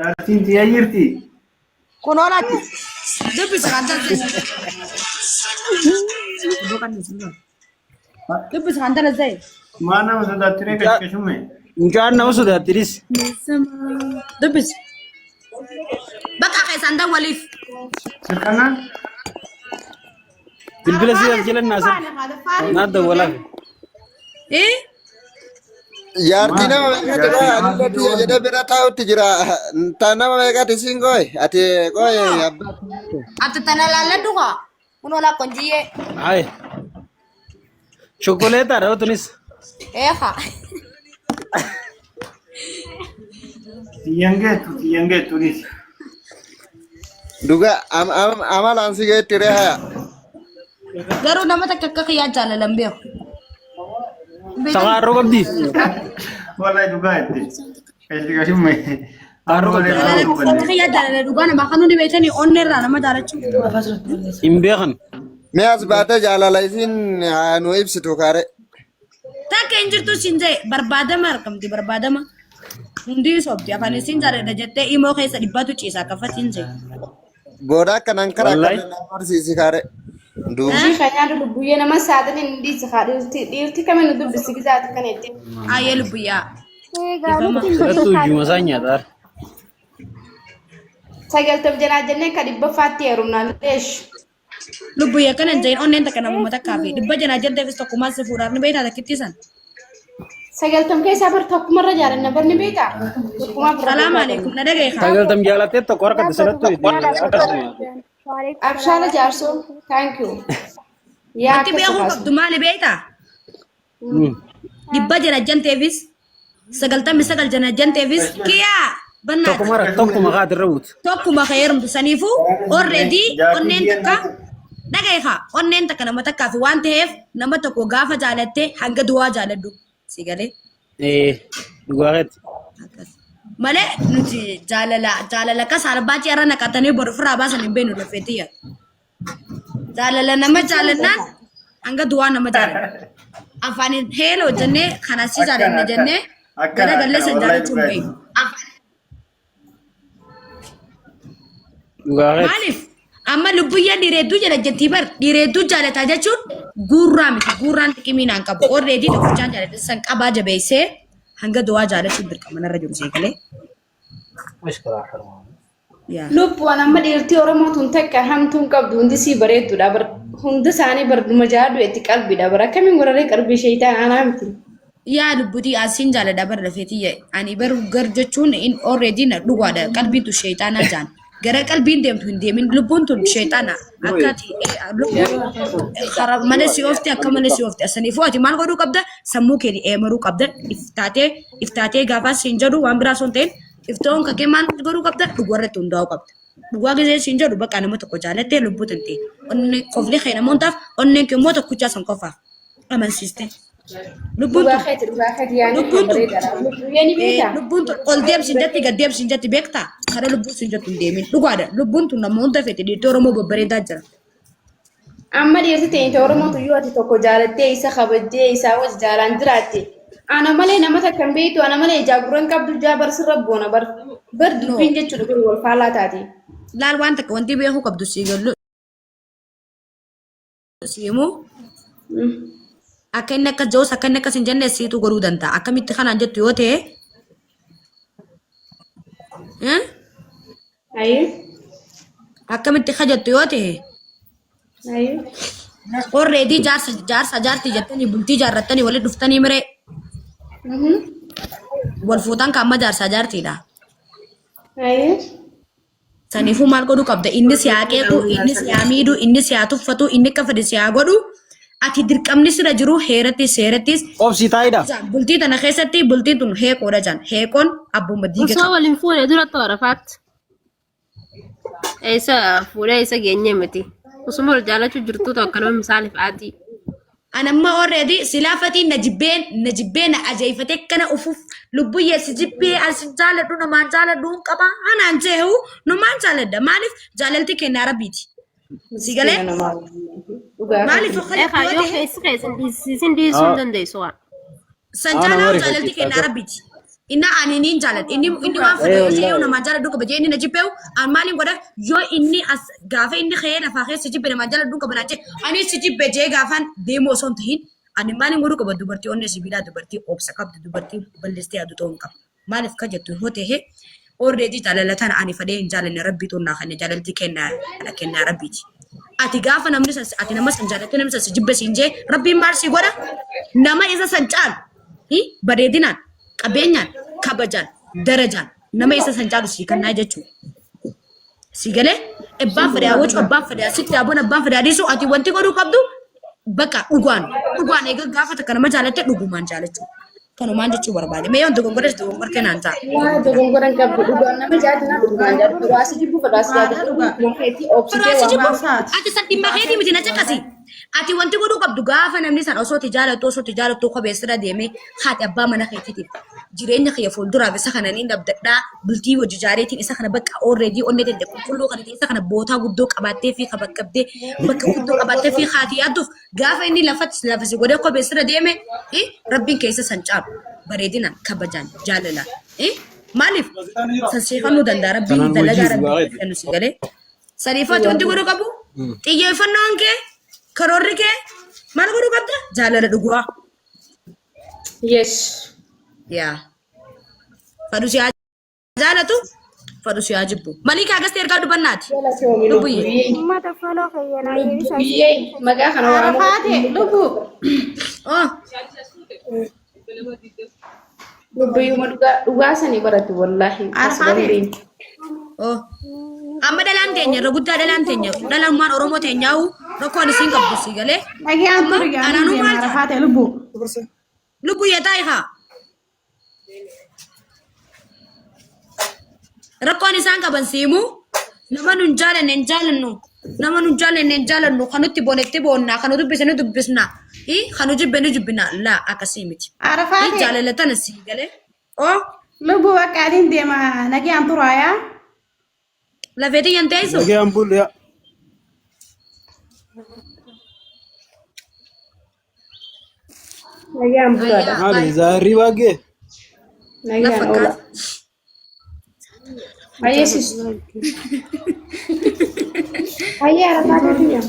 أنت يا يرتي كونولات دبس خانتر دبس خانتر ازاي ما أنا مسداتني كشكشمة Mucaan nama sodaattinis. دبس بقى خيسان ده وليف سكنا Bilbila si aljalan naasir. Naadda walaafi. ايه Jaartii nama ما meeqa جاتي jedhaa ما anillee في biyya دول jedhee bira taa'utti jira. Ta nama meeqaati siin gooye? Ati gooye abbaa. انت تنالا لدوها كونولا كونجيه Ay. Chokoleeta dha otunis. ايه خا تيانجت تونس Dhugaa amalaan si geetti reehaa. garuu nama takka akka kiyyaa jaalalan beeku. Saqaarroo qabdi. والله دقائق كشكشمة أنا ولا Akka kiyyaa jaalala dhugaa nama kan hundi beekanii onnee irraa nama jaalachuu. Hin beekan. Mee as baatee jaalala isiin nu ibsitu kaare. Takka hin jirtu siin jee barbaadama argamti barbaadama. Hundi sobdi afaan isiin jaalala jettee immoo keessa dhibbatu ciisaa kaffatiin jee. Booda akkanaan karaa Wallahi. akkanaan barsiisi kaare. Duuba. Shi kanyaaru lubbuyyee nama saadaniin dhiisi haa dhiirti kamiin nu dubbisi gizaati kan itti. Ayyee lubbuyyaa. Filattuu iyyuma isaa nyaataa. Sagaltam janaa jennee ka dhibba faatti heerumnaan dheesh. Lubbuyyaa kana hin jeen onneen takka namuma takkaa fi dhibba janaa jaldeefis tokkummaa si fuudhaaf ni beektaa takkitti san. Sagaltam keessaa bar tokkumarra jaalanna barni beekaa. Tokkumaa bira. Salaamu alaikum na dhagaye haa. Sagaltam jaalattee tokko harka bisalattuu akkasuma. Abshaala jaarsoo. Thank you. Yaa Wanti beekuu qabdu maali beektaa? Dhibba jana janteefis sagaltamii sagal jana janteefis kiyyaa bannaa. Tokkuma kaatirra buutu. Tokkuma ka heerumtu saniifuu already onneen takka dhagaye haa onneen takka nama takkaa fi waan ta'eef nama tokko gaafa jaalattee hanga du'aa jaaladhu si galee. Dhugaakeetti. Malee nuti jaalala kas arbaachi irra naqatanii boru firaa baasan hin beeknu lafeetiyya. Jaalala nama jaalannaan hanga du'aa nama jaalala. Afaan heeloo jennee kanas si jaalanna jennee gara gallee san jaalachuu hin beeknu. Dhugaakeetti. Maaliif? Amma lubbuyyaa dhiireedduu jala jettii bar dhiireedduu jaalataa jechuun guurraa miti guurraan xiqqimiinaan qabu already tokkichaan jaalata san qabaa jabeessee hanga du'aa jaalachuun dirqama narra jiru see galee. Yaa. Lubbuun amma dhiirtii Oromoo tun takka hamtuun qabdu hundi sii bareeddudha. Hundi isaanii barduma jaadu itti qalbidha. Bara akkamiin goraree qalbii sheeyitaan aanaa miti. Yaa lubbutii asiin jaalladha bara lafeetiyya ani baru gar jechuun in already na dhugaadha qalbiin tun sheeyitaanaa jaan gara qalbiin deemtu hin deemin lubbuun tun sheeyitaana akkati karaa malee si oofti akka malee si oofti asaniifuu ati maal godhuu qabda sammuu kee eemaruu qabda iftaatee gaafa siin jedhu waan biraa sun ta'in iftoon kakee maal godhuu qabda dhugarratti hundaa'uu qabda. Dhugaa gisee siin jedhu bakka nama tokko jaalattee lubbuu tantee onnee qoflee kee namoontaaf onneen kee immoo tokkichaa san qofaaf amansiiste. Lubbuun tun Dhugaa keeti yaani bareedaadha. Lubbuyyee ni beekaa. lubbuun tun ol deemsin jetti gad deemsin jetti beektaa kana lubbuun sin jettu hin deemin dhugaadha lubbuun tun nama hunda fete dhiirtii Oromoo babbareedaa jira. Amma dhiirti ta'e Oromootu yoo ati tokko jaalattee isa kabajjee isaa wajji jaalaan jiraatte. Ana malee nama takka hin beektu ana malee ijaa gurran qabdu ijaa barsirra boona bar dubbiin jechuudha kun wal faalaa taati. Laal waan takka wanti beekuu qabdu sii gallu siimuu akka inni akka joos akka inni akkas hin jenne siitu godhuu danda'a akkamitti kanaan jettu yoo ta'e Ayi. akkamitti kajattu yoo ta'e Ayi. already jaartii jettanii bultii jaarrattanii walitti dhuftanii miree wal fuutan kan amma jaartiidha. Ayi. Saniifuu maal godhuu qabda inni si haa qeequ inni si haa miidhu inni si haa tuffatu inni akka fedhe si haa godhu ati dirqamni sira jiru heerattis Obsi taa'idha. bultii tana keessatti bultiin tun heeqoodha jaan heeqoon abbuma diiga Osoo waliin fuudhee dura toora faatti. Eessa fuudhee isa geenye miti. Osuma wal jaalachuu jirtuutu akkanuma misaaliif ati. anamma already silaafatiin na jibbee na ajeefate kana ufuuf lubbuyye si jibbee as jaaladhu namaan jaaladhu hin qaba anaan jehu numaan jaaladha maaliif jaalalti kennaa rabbiiti si galee maaliif Eegaa yoo keessi keessa isin dhiisuu hin dandeessu waan. san jaalaa jaalalti kennaa rabbiiti Inna ani nin jalan inni waan fudhee yoo nama jala duuka bajee inni na jibbeewu an maaliin godha yoo inni as gaafa inni khee lafa khee si jibbe nama jala duuka banaache ani si jibbe jee gaafaan deemu osoo hin tahin ani maaliin godhu qaba dubartii onnee sibiilaa dubartii obsa qabdu dubartii balleessitee yaadu ta'uu hin qabu maaliif ka jettu yoo ta'e already jaalalataan ani fadhee hin jaalanne rabbii tunnaa kan jaalalti kennaa rabbiiti. Ati gaafa namni ati nama san jaalattee namni san si jibbe siin jee rabbiin maal si godha nama isa san caalu bareedinaan qabeenyaan kabajaan darajaan nama isa san caalu si kannaa jechuudha. Si galee abbaan fedhaa hawwachu abbaan fedhaa sitti abboon abbaan fedhaa dhiisu ati wanti godhuu qabdu bakka dhugaan egaa gaafa takka nama jaalattee dhugumaan jaalachuu. Kanumaan jechuu barbaade. Mee yoon dogongortee naan ta'a. Waa dogongoran qabdu dhugaan nama jaalatu dhugaan jaalatu raasi jibbu fedhaas jaalatu dhugaan keetii obsitee waan maal ati sadii makeetii miti na caqasi. Ati wanti godhuu qabdu gaafa namni san osoo jaalatu kobeessira deemee haati abbaa mana keetiitiif jireenya kiyya fuulduraaf isa kana niin dabdadhaa bultii hojii jaareetiin isa kana bakka already onnee tente qulqulluu kana isa kana bootaa guddoo qabaattee fi kabaqqabdee bakka guddoo qabaattee fi haati yaadduuf gaafa inni lafasi godhee kobeessira deeme rabbiin keessa san caalu bareedinaan kabajaan jaalalaan maaliif sanseeffannuu danda'a rabbiin dalagaa rabbiin kennu si galee saniifatti wanti godhuu qabu xiyyeeffannoon kee karoorri kee maal godhuu qabda jaalala dhugaa. Yes. Yeah. Fadusi jaalatu fadusi jibbu. Malika agas ergaa dubannaati. Lubbuyyee. Mata follow kayyana. Lubbuyyee maqaa kana waan Arfaate lubbu. Oh. Lubbuyyuma dhugaa sanii baratu wallahi. Arfaate. Oh. Amma dalaan teenya irra guddaa dalaan teenya dalaan waan Oromoo teenyaa'u rakkoon isiin qabdu si galee. Dhagaan turu yaa Arfaate lubbu. Lubbuyyee taayihaa. Rakkoon isaan qaban siimu nama nun jaalanne hin jaalannu nama nun jaalanne hin jaalannu kanutti bonetti boonnaa kanu dubbisanii dubbisnaa kanu jibbanii jibbinaa laa akkasii miti. Arfaate. Jaalalatan si galee. Oh. Lubbu wakkaaliin deema dhagaan turu yaa. Lafeetii yan teessu. Dhagaan bulu yaa. nagaan buraadha. Maali zaarrii baagee. Nagaan oola. Ayeesis. Ayee Arfaate tiya.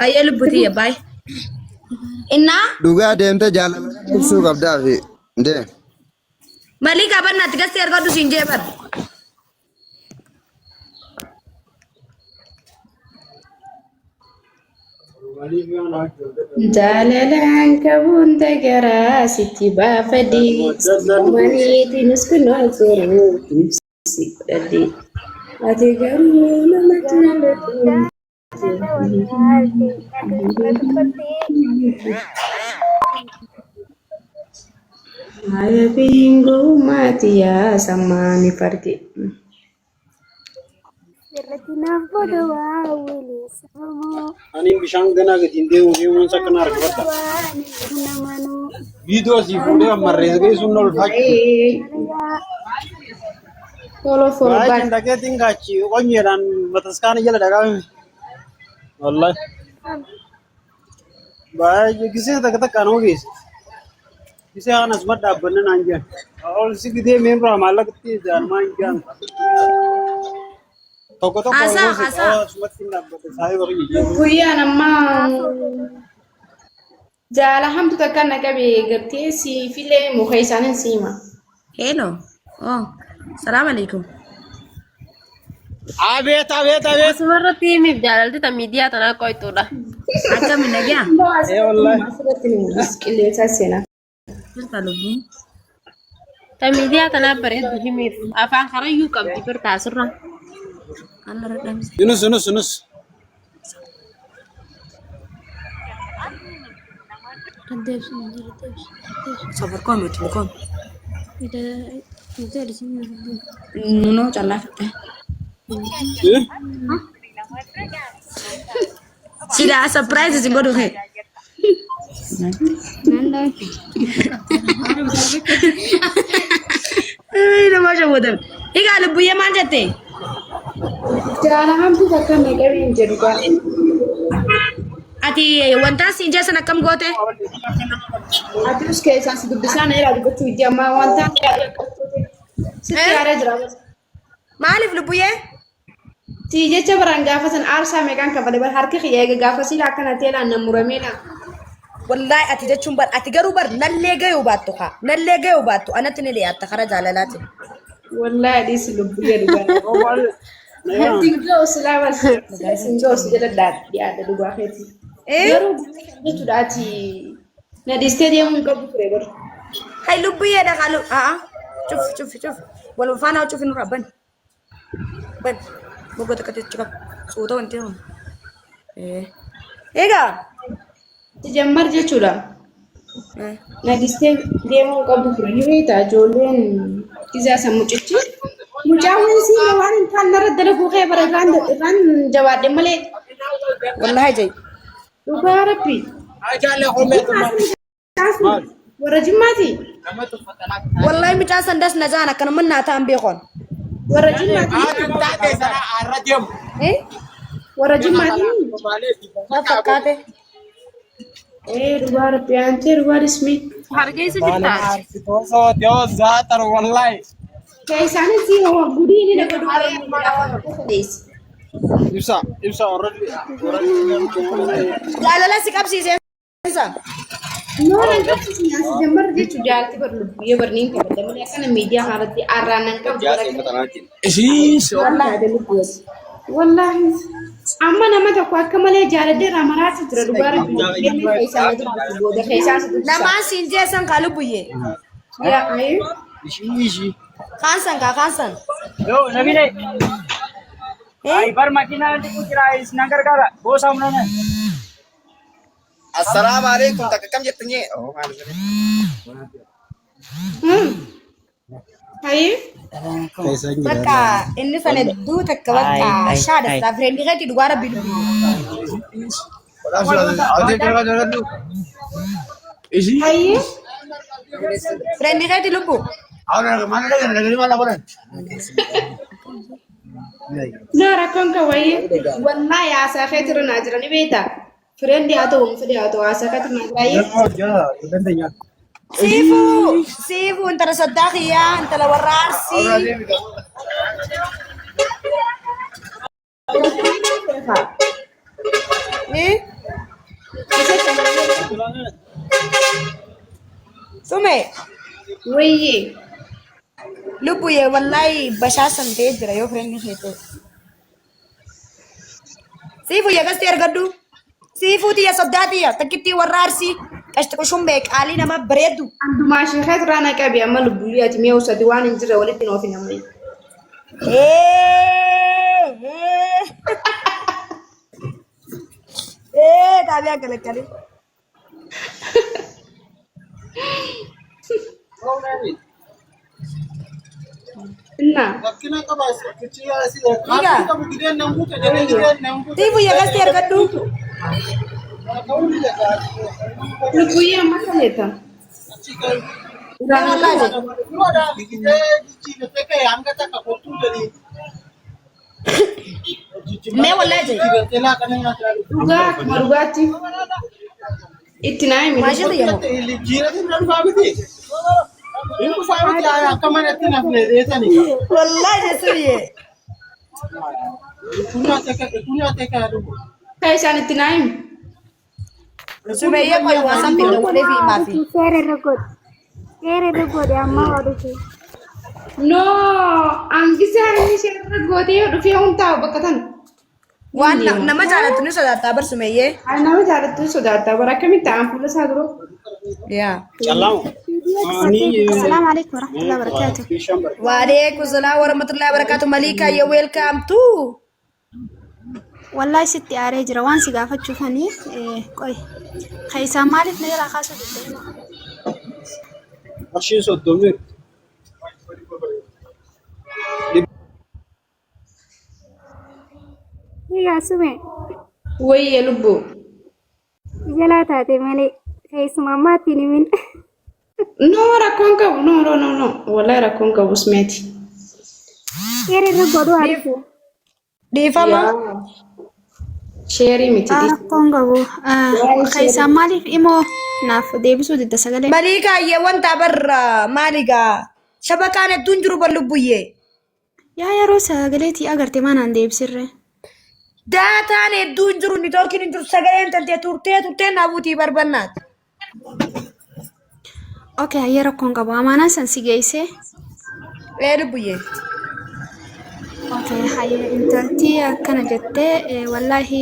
Ayee lubbutii ya baay. Innaa. Dhugaa deemtee jaalala ibsuu qabdaa fi ndee. Malii qabannaatti gasti erga dusiin jeebar. Jalalaan kabuun dagaraa sitti baafadhi. Maniitiinis kunoo soorootiif si godhadhi. Ati garuu nama jaalatu. Maya bingu mati ya samani fargi. Ani bishaan ganaa gadi hin deemu deemuun sakkana argifadha. Viidiyoo asii fuudhee ammarreessa geessuun ol fakkii. Solo for Baay'een back. dhageetiin gaachi qonyeedhaan bataskaana jala dhagaame. Wallahi. Baay'ee gisee takka takka anoo geesse. Gisee kanas ma dhaabbanne naan jiran. Ol si gidee meenuraa maallaqatti jaarmaa hin jiran. Tokko tokko Haasaa. sumatti hin dhaabbate saayii barii jijjiiruu. Guyyaa nama jaala hamtu takka naqabe gartee si filee muka isaanin siima. Hello. Oh. Salaam alaikum. Abeet abeet abeet. Asumarratti himiif jaalalti ta miidiyaa tanaa qo'ituudha. Akkami nagaa. Wallahi. Asirratti ni qilleensa seenaa. Birta lubbu. Ta miidiyaa tanaa bareeddu himiif afaan karayyuu qabdi birta asirra. Allah radhamsi. Yunus. Safar kom itu kom. Nuno callaa fitte. Sida surprise sin godhu he. Ay nama jawadan. Iga lubbuye maal jette? Jaala hamtu takka naqabe hin jedhu gaa. ati wanta sinja sana kam gote? Atus keessa si dubbisaan era dubbachuu itti amma wanta sitti yaada jira. Maalif lubbuye? Si jecha baraan gaafa san aarsaa meeqaan kafale bar harki xiyyaa eega gaafa si akkana teelaan nan murameedha. Wallahi ati jechuun bar ati garuu bar nallee gayuu baattu haa nallee gayuu baattu anatti ni dhiyaatta kara jaalalaati. Wallahi dhiis lubbuyee dhugaa. Hanti guddaa osilaa wal sinjoo osi jala dhiyaadha dhugaa feeti. Garuu jechuudhaati na dhiistee deemuun qabdu ture bar. Hai lubbuye dha kalu cuf wal faana cuf nurra ban mogota kate cukap suuta wanti hun ega Tijammar jechuudha. Na dhiistee deemuun qabdu ture ni beekta ijoolleen isaa san mucichi. Mucaawwan si waan hin taane irra dalaguu kee bara irraan jabaadhe malee. wallahi jay Dhugaa rabbi. Warra jimmaati. wallahi mica sandas najana kana mun na ta ambe kon Warra jimmaati. Warra jimmaati. na fakkaate Dhugaa rabbi ante dhugaa dismi. Hargeysa jirta. Keessaanii si gudii ni dhaga dhugaa Ibsa already. jaalala si qabsiise isa Nooran qabsiisni as jammar jechuun jaalatti bar lubbuyee barniin qabata malee akkana miidiyaa haaratti arraanan qabdu. Wallahi amma nama tokko akka malee jaaladee ramaraatti jira dhugaa rabbi keessaa booda keessaa si dubbisa. nama sinje san kalu buye Yaa ayi. kansan ka kansan Yo, Nabile. Ay, bar makina nanti ku kira is nagar kara. Bosa mana? Assalamualaikum tak kam jetnya. Oh, Ayi. bakka inni sana duu takka bakka shaada sta frendi gati dugara bidu Ayi. frendi gati lubu No rakkoon ka wayii wallahi haasaa kee tura naa jira ni beekta. Firendi haa ta'u fedhi haa ta'u haasaa kee tura naa jira. sifu intara saddaqiya intala warraarsi sume Wayii. lubu ye wallahi bashaasan ta'ee jira yoo frendi keete sifu ye gasti argaddu sifu tiya saddaqiya takkitti warraarsi qashti qushumbe qaali nama bareedu Andumaa ishee kee tura naa qabi amma lubbulii ati mee usati waan hin jirre walitti hin oofin amma. Tabia kali-kali. Nah. Tifu ya kasi argaddu. Lubbulii amma kaleeta. Me wallahi. Dhugaa akkuma dhugaatti. Itti naa himi. Maashii xiyyamu. Wallahi jesuye. Kan isaan itti naa himi. Sumayya koi wasan pinda wale fi mafi. Kere rego de amma waduke. No, angisa ini ishee irra gootee dhufee huntaa bakka tan. Waan nama jaalatu ni sodaata bar sumayye. Ani nama jaallattu sodaata bara akkamitti ta'an fuula isaa dura. Ya. Assalamu alaikum warahmatullahi wabarakatuh. Wa alaikum salam wa rahmatullahi wa barakatuh. Malika, you welcome to. Wallahi sitti aaree jira waan si gaafachuufani qoy. Kaysa maaliif na yaraa kaasuu danda'u? Ashiin soddomii. Yaa sume Wayye lubbuu. jalaa taate malee keessumaa ammaattiin himin. No, rakkoon qabu. No. Wallahi rakkoon qabu Usmeeti. Kere rego du arfu. Difama. Sheerii miti. rakkoon qabu. Keessaa maaliif immoo naaf deebisuu didda sagalee. Malika ye wanta barra maliga shabakaan hedduun jiru ballubbuyye. Yaa yeroo sagaleetii agarte maanaan deebisirre. Daataan hedduun jiru niitoorkiin hin jiru sagaleen tantee turtee naabuutii barbannaat. Okay, hayyee rakkoon qabu. Amaanaan san si geessee. Lubbuyye. Okay, hayyee intaltii akkana jettee wallaahi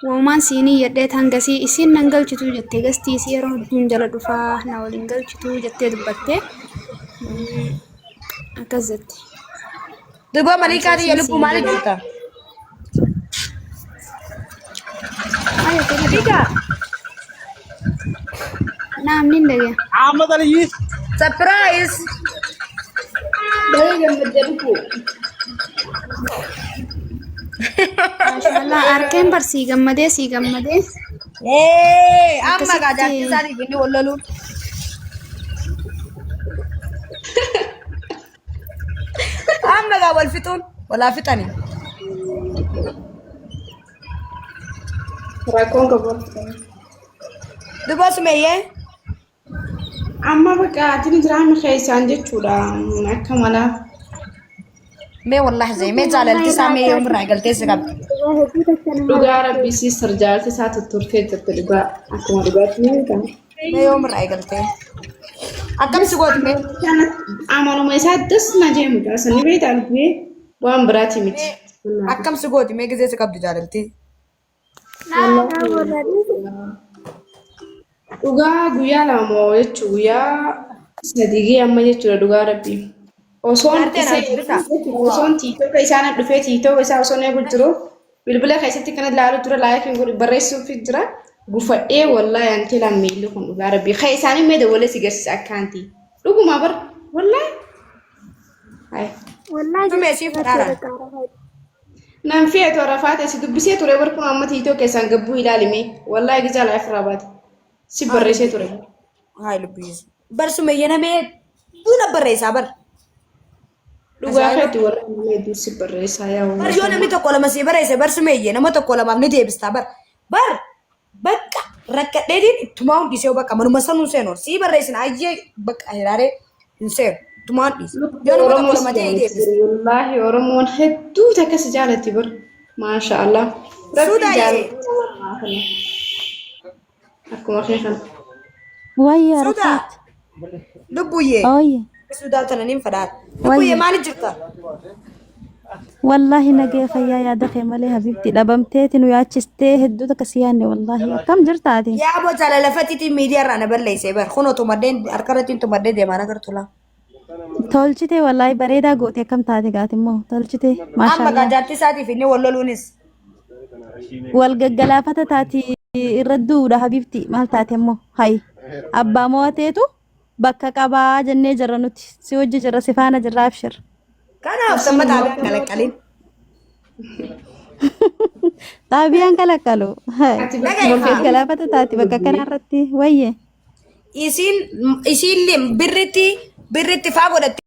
uumaan siinii jedhee hangasii isiin nan galchituu jettee gastii isii yeroo hedduun jala dhufaa na waliin galchituu jettee dubbattee akkas jette. Duba Malikaati ye lubbuu maaliif jirta? Malika. Namni hin dhagee. Ahmad Ali. Surprise. Baay'ee gammadee dhufu. Maashaallah arkeen bar sii gammadee. Amma gajaatti isaanii binni wallaluun. Amma gaa wal fixuun walaa fixanii. Rakkoon qabu. Duba sumeyyee. Amma bakka ati jiraama keessaan jechuudha akka malaa. Mee wallahi zee mee jaalalti isaa mee yoo mirraa galtee si qabdi. Dhugaa rabbii si sarjaalti isaa tutturtee jirti dhugaa akkuma dhugaatti ni beekama. Mee yoo mirraa galtee. Akkam si gootu mee? Amanuma isaa das na jeemu taasisa ni beektaa dhufee waan biraati miti. Akkam si gootu mee gizee si qabdi jaalalti. Dhugaa guyyaa lama moo jechuun guyyaa sadii amma jechuudha dhugaa rabbii. Osoon tiitoo isaan dhufee tiitoo isaa osoo eegu jiru bilbila keessatti kana ilaalu dura laayikiin godhu barreessuuf jira gufadhee wallaahi anti lammiilli kun dhugaa rabbii haa isaanii mee dabalee si garsiisa akkaanti dhuguma bar wallaahi. Wallaahi Tumee faraara. Nan feetu arafaate si dubbisee ture bar kun amma tiitoo keessaan gabbuu ilaalime wallaahi gizaa laayif rabaate si barreessee ture. Hayi lubbiis. Bar sumeyyee namee duuna barreessaa bar. Dhugaa feetu warra hedduu si barreessaa yaa Bar yoo namni tokko lama si barreesse bar sumeyyee nama tokko lamaaf ni deebistaa bar. Bar bakka rakkadheetiin ittumaa hundisee bakka manuma sanuu seenoor si barreessin ayyee bakka hiraaree hin seenu ittumaa hundis. Yoo nama tokko lama ta'e deebista. Wallaahi Oromoon hedduu takkas jaalatti bar maasha Allah. Akkuma keekan. Wayya Suudaa. Arafat. Lubbuyyee. Oyye. Suudaa tana niin fadhaat. Lubbuyyee maaliif jirta? Wallahi nagee fayyaa yaada kee malee habibti dhabamteeti nu yaachistee hedduu takka si yaanne wallahi akkam jirtaati. Yaa boo jaalalafatiitiin miidiyaa irraa na balleessee bar kunoo tumaddeen harkarrattiin tumaddee deemaa agartu laa. Tolchite wallahi bareedaa goote akkam taate gaatimmoo tolchite Amma maashaallah. gajaatti isaatiif inni walloluunis. Wal gaggalaafata taati irra duudha habibti maal taate immoo hayi abbaa mo'ateetu bakka qabaa jennee jirra nuti si wajji jirra si faana jirra abshir. Kanaaf sama taabee kalaqqaliin. Xaabiyaan kalaqalu. Wal gaggalaafata taati bakka kanarratti wayye. Isiin birritti faa godhatti.